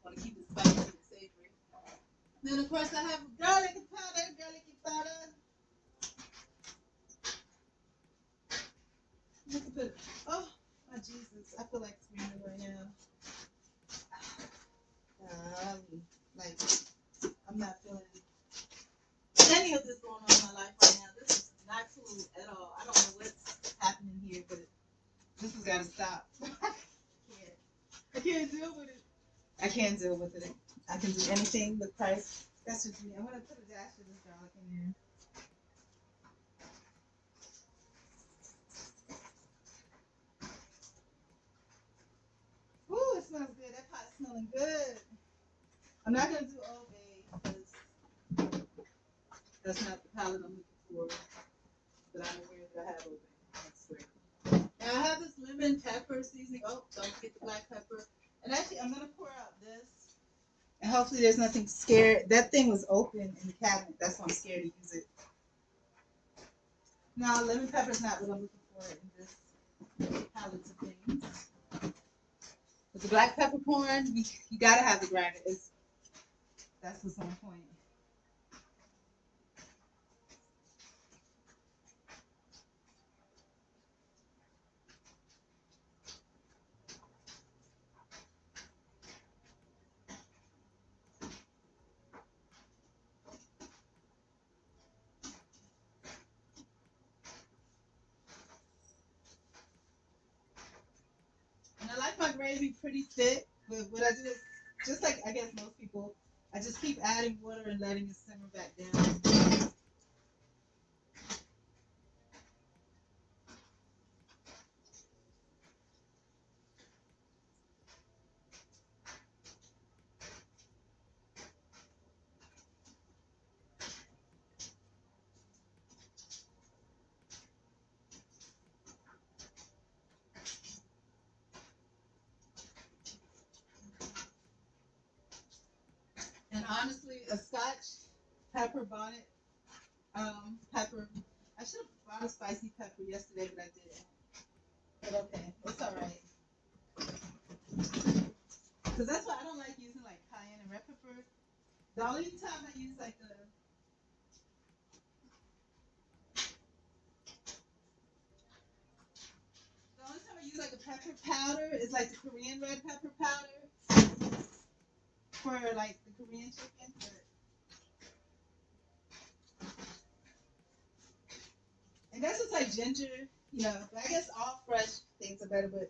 want to keep it spicy and savory. Then of course I have garlic powder. Garlic powder. Look at it. Oh my Jesus! I feel like screaming right now. Like I'm not feeling any of this going on in my life right now. This is not cool at all. I don't know what's happening here, but this has got to stop. I can't deal with it. I can't deal with it. I can do anything with Christ. That's just me. I'm gonna put a dash of this garlic in there. Ooh, it smells good. That pot's smelling good. I'm not gonna do Old Bay because that's not the palette I'm looking for. But I'm aware that I have Old Bay. I swear. Now I have this lemon pepper seasoning. Oh, don't forget the black pepper. And actually, I'm gonna pour out this. And hopefully, there's nothing scared. That thing was open in the cabinet. That's why I'm scared to use it. No, lemon pepper is not what I'm looking for in this palette of things. With the black peppercorn, you gotta have the grinder. That's what's on point. And I like my gravy pretty thick, but what I do is, just like I guess most people, I just keep adding water and letting it simmer back down. And honestly, a Scotch pepper bonnet, pepper. I should have bought a spicy pepper yesterday, but I didn't. But okay, it's all right. Because that's why I don't like using like cayenne and red pepper. The only time I use like the only time I use like a pepper powder is like the Korean red pepper powder for like the Korean chicken. But, and that's just like ginger, you know. But I guess all fresh things are better. But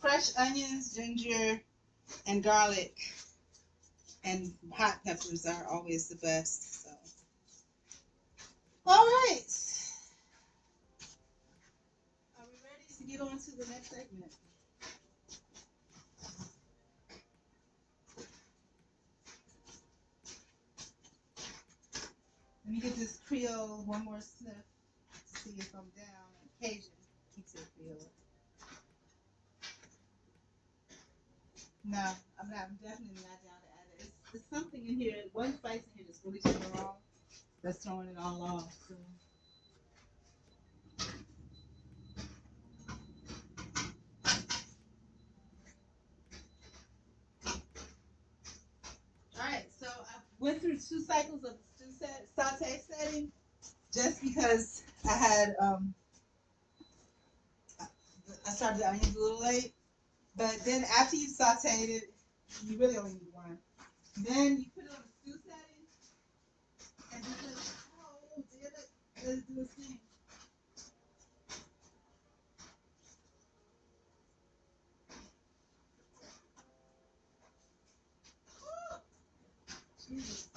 fresh onions, ginger, and garlic and hot peppers are always the best. So, all right. Are we ready to get on to the next segment? Let me get this Creole one more sniff. to see if I'm down on occasion. Keeps it real. No, I'm not. I'm definitely not down to add it. It's something in here. One spice in here that's really strong. That's throwing it all off. So. All right. So I went through 2 cycles of the stew saute setting just because I started the onions a little late. But then after you've sauteed it, you really only need one. Then you put it on the stew setting and just let it do its thing. Jesus.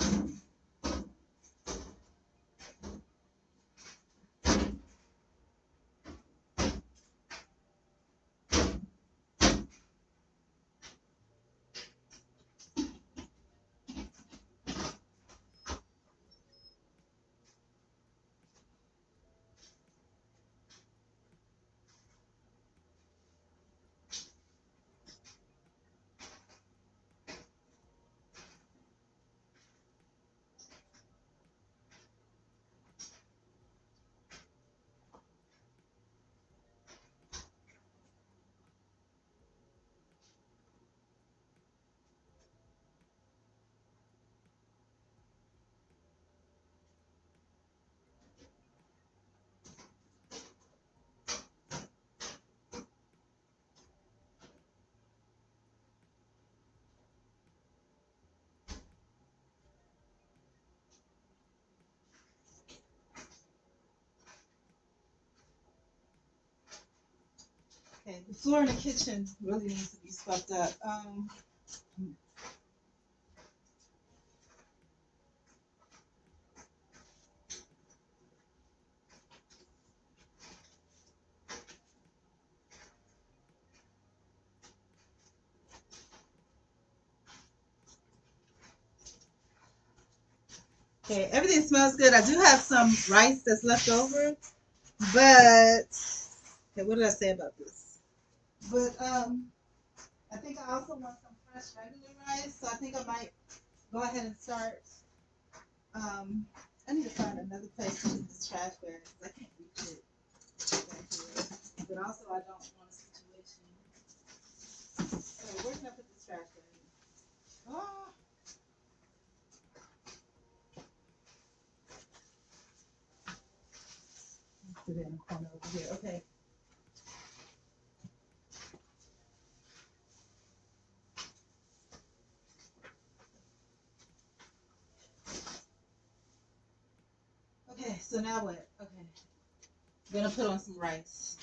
Okay, the floor in the kitchen really needs to be swept up. Okay, everything smells good. I do have some rice that's left over, but okay, what did I say about this? But I think I also want some fresh regular rice, so I think I might go ahead and start. I need to find another place to put this trash bag because I can't reach it back here. But also, I don't want a situation. So where can I put this trash bag? Oh, put it in the corner over here. Okay. Okay. So now what? Okay. I'm gonna put on some rice.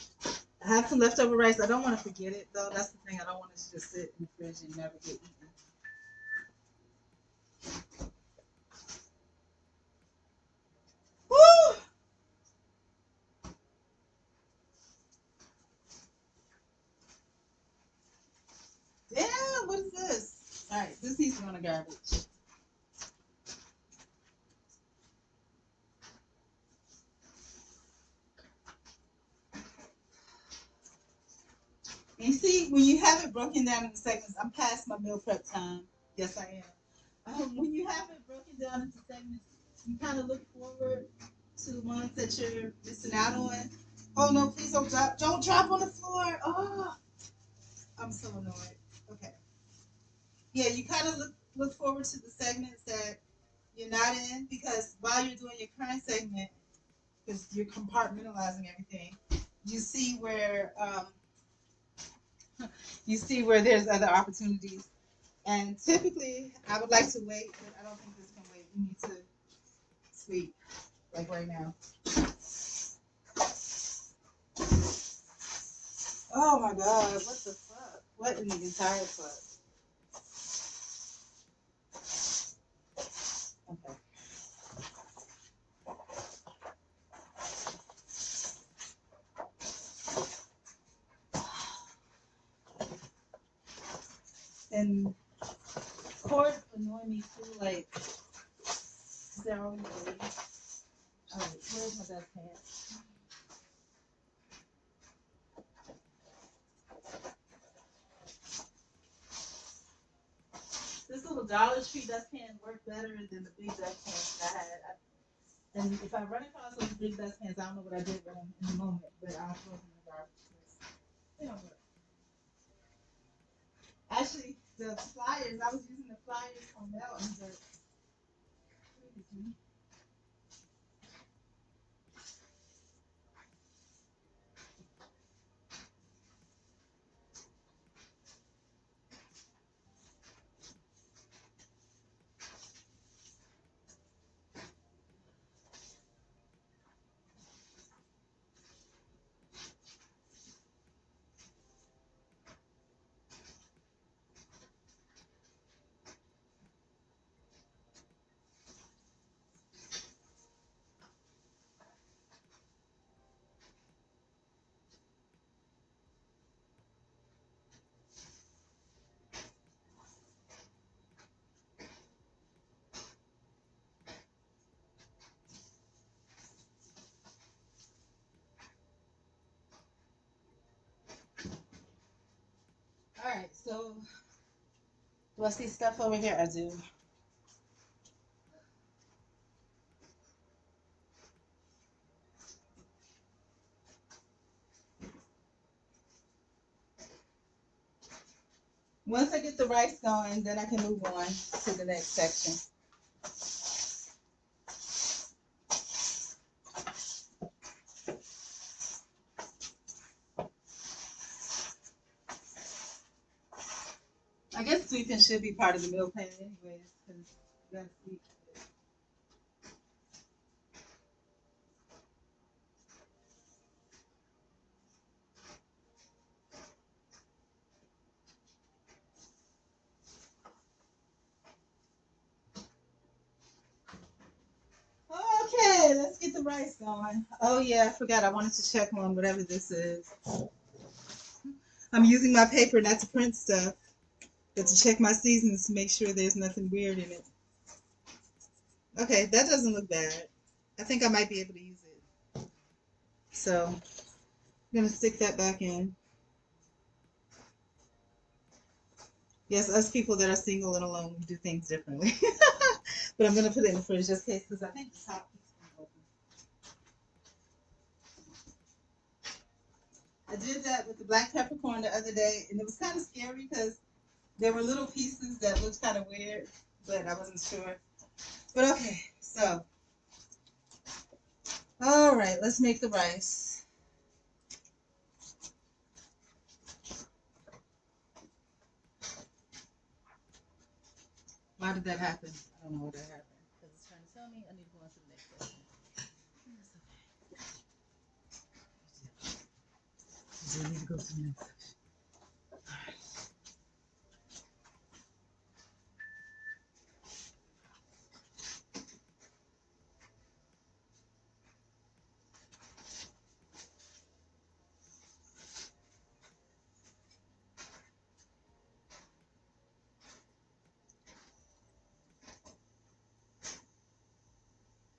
I have some leftover rice. I don't want to forget it though. That's the thing. I don't want it to just sit in the fridge and never get eaten. Woo! Damn, what is this? All right, this needs to go in the garbage. And you see, when you have it broken down into segments, I'm past my meal prep time. Yes, I am. When you have it broken down into segments, you kind of look forward to the ones that you're missing out on. Oh no, please don't drop! Don't drop on the floor. Oh, I'm so annoyed. Okay. Yeah, you kind of look forward to the segments that you're not in because while you're doing your current segment, because you're compartmentalizing everything, you see where there's other opportunities. And typically, I would like to wait, but I don't think this can wait. We need to sleep like right now. Oh my God, what the fuck? What in the entire fuck? Okay. And cords annoy me too, like, they're always late. Oh, Where's my dustpan? This little Dollar Tree dustpan worked better than the big dustpans that I had. And if I run across those big dustpans, I don't know what I did with them in the moment, but I'll throw them in the garbage. They don't work. Actually, the flyers, I was using the flyers on Melton, but all right, so do I see stuff over here? I do. Once I get the rice going, then I can move on to the next section. I guess sweeping should be part of the meal plan anyways, because you gotta sweep. Okay, let's get the rice going. Oh yeah, I forgot I wanted to check on whatever this is. I'm using my paper not to print stuff, but to check my seasons to make sure there's nothing weird in it. Okay, that doesn't look bad. I think I might be able to use it. So I'm gonna stick that back in. Yes, us people that are single and alone, we do things differently. But I'm gonna put it in the fridge just in case, because I think the top keeps me open. I did that with the black peppercorn the other day, and it was kind of scary because there were little pieces that looked kind of weird, but I wasn't sure. But okay, so all right, let's make the rice. Why did that happen? I don't know why that happened. Because it's trying to tell me I need to go on to the next section. I need to go to the next section.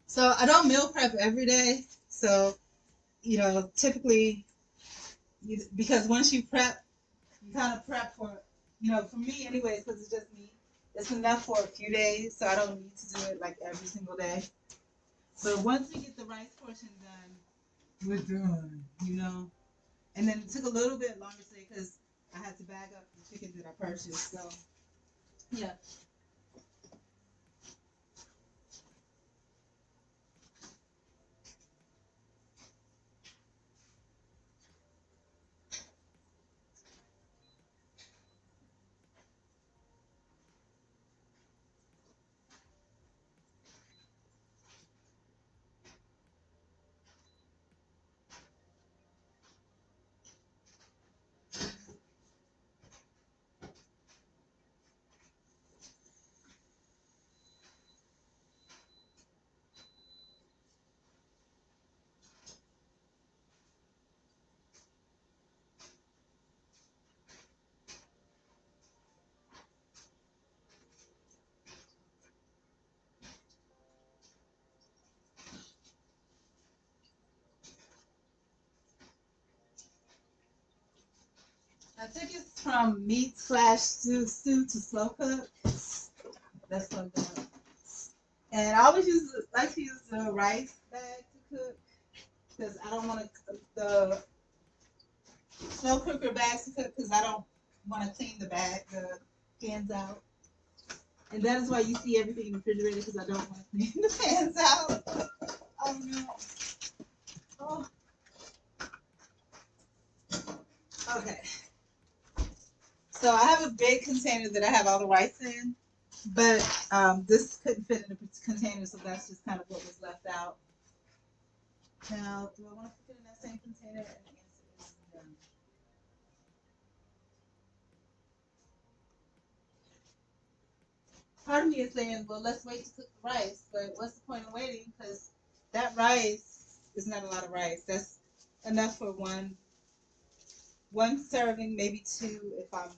So I don't meal prep every day. So, typically, because once you prep, you kind of prep for, for me anyways, because it's just me. It's enough for a few days, so I don't need to do it like every single day. But once we get the rice portion done, we're done. And then it took a little bit longer today because I had to bag up the chicken that I purchased. So, yeah. I took it from meat slash stew to slow cook. That's what I'm doing. And I always like to use the rice bag to cook because I don't want the slow cooker bags to cook because I don't want to clean the pans out. And that is why you see everything in the refrigerator because I don't want to clean the pans out. Oh no. Oh. Okay. So I have a big container that I have all the rice in, but this couldn't fit in a container, so that's just kind of what was left out. Now, do I want to put it in that same container? And the answer is no. Part of me is saying, well, let's wait to cook the rice, but what's the point of waiting? Because that rice is not a lot of rice. That's enough for one serving, maybe two if I'm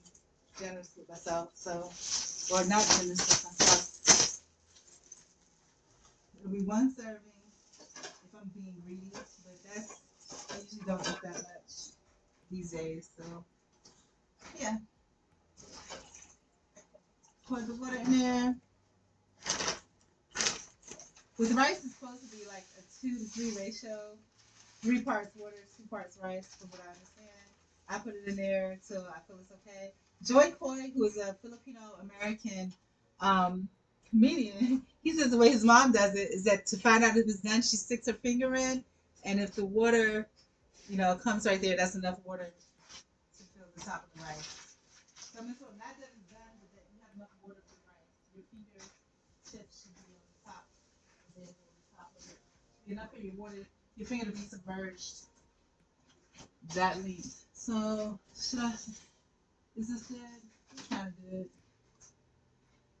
generous with myself. So, or not generous with myself. It'll be one serving if I'm being greedy, but I usually don't eat that much these days. So, yeah, pour the water in there. With rice, it's supposed to be like a 2 to 3 ratio. 3 parts water, 2 parts rice, from what I understand. I put it in there until I feel it's okay. Joy Coy, who is a Filipino American comedian, he says the way his mom does it is that to find out if it's done, she sticks her finger in, and if the water, comes right there, that's enough water to fill the top of the rice. So I'm not that it's done, but that you have enough water for the rice. Your fingertips should be on the top, and then on the top of it. Enough for your finger to be submerged that length. So is this good? It's kind of good.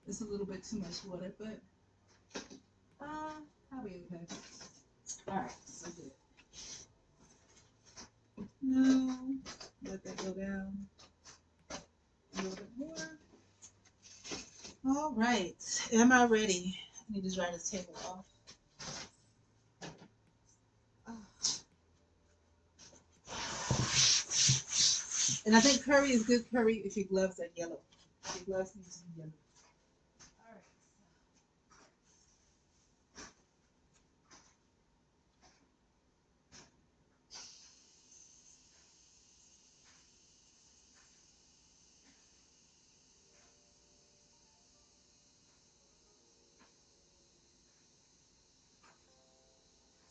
It's a little bit too much water, but probably okay. All right, so good. No, let that go down a little bit more. All right, am I ready? I need to dry this table off. And I think curry is good curry if your gloves are yellow. Your gloves need to be yellow. All right.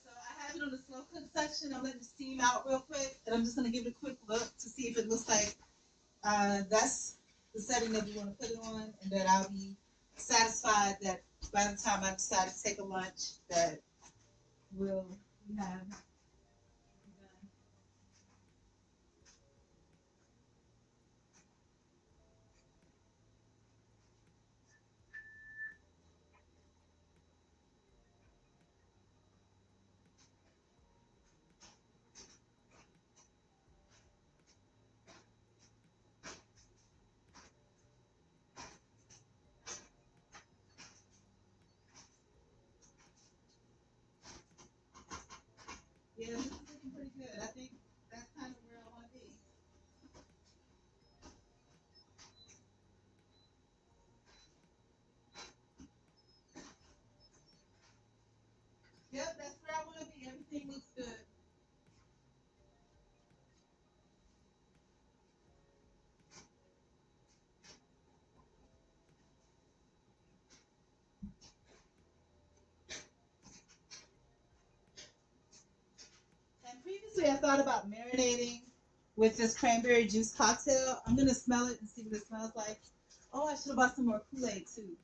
So I have it on the slow cook section. I'm letting it steam out real quick, and I'm just gonna give it a quick look to see if it looks like that's the setting that we want to put it on, and that I'll be satisfied that by the time I decide to take a lunch, that we'll have done. Yeah, this is looking pretty good. I think that's kind of where I want to be. Yep, that's where I want to be. Everything looks good. And previously, I thought about marinating with this cranberry juice cocktail. I'm gonna smell it and see what it smells like. Oh, I should have bought some more Kool-Aid too.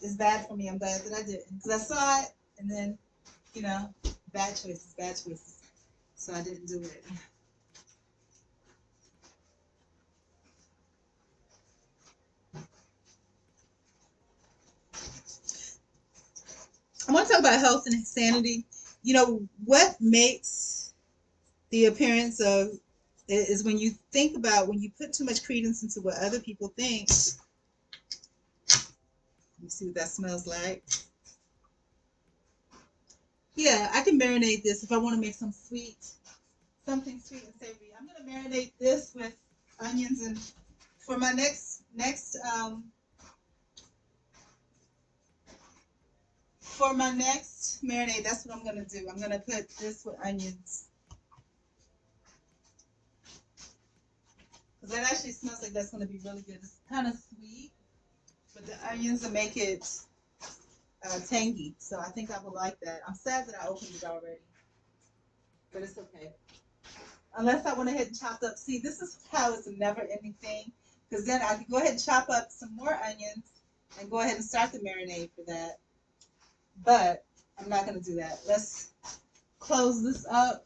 It's bad for me. I'm glad that I didn't because I saw it and then, you know, bad choices, bad choices. So I didn't do it. I want to talk about health and sanity. What makes the appearance of is when you think about when you put too much credence into what other people think. You see what that smells like? Yeah, I can marinate this if I want to make something sweet and savory. I'm gonna marinate this with onions, and for my for my next marinade, that's what I'm gonna do. I'm gonna put this with onions because that actually smells like that's gonna be really good. It's kind of sweet, but the onions will make it tangy. So I think I will like that. I'm sad that I opened it already, but it's okay. Unless I went ahead and chopped up. See, this is how it's a never-ending thing. Because then I could go ahead and chop up some more onions and go ahead and start the marinade for that. But I'm not going to do that. Let's close this up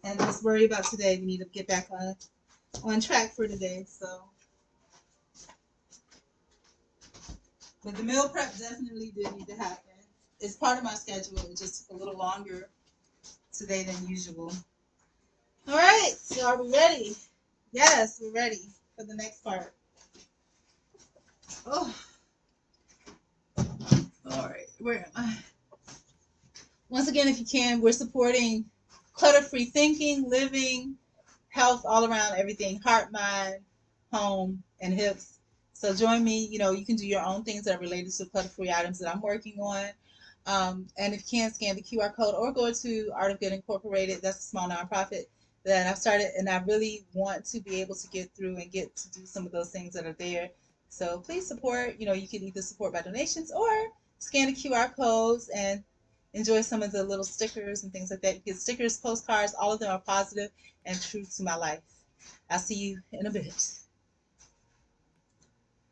and just worry about today. We need to get back on track for today. So, but the meal prep definitely did need to happen. It's part of my schedule. It just took a little longer today than usual. All right, so are we ready? Yes, we're ready for the next part. Oh, all right. Where am I? Once again, if you can, we're supporting clutter-free thinking, living, health all around, everything, heart, mind, home, and hips. So join me. You know, you can do your own things that are related to clutter-free items that I'm working on. And if you can, scan the QR code or go to Art of Good Incorporated. That's a small nonprofit that I've started, and I really want to be able to get through and get to do some of those things that are there. So please support. You know, you can either support by donations or scan the QR codes and enjoy some of the little stickers and things like that. You get stickers, postcards, all of them are positive and true to my life. I'll see you in a bit.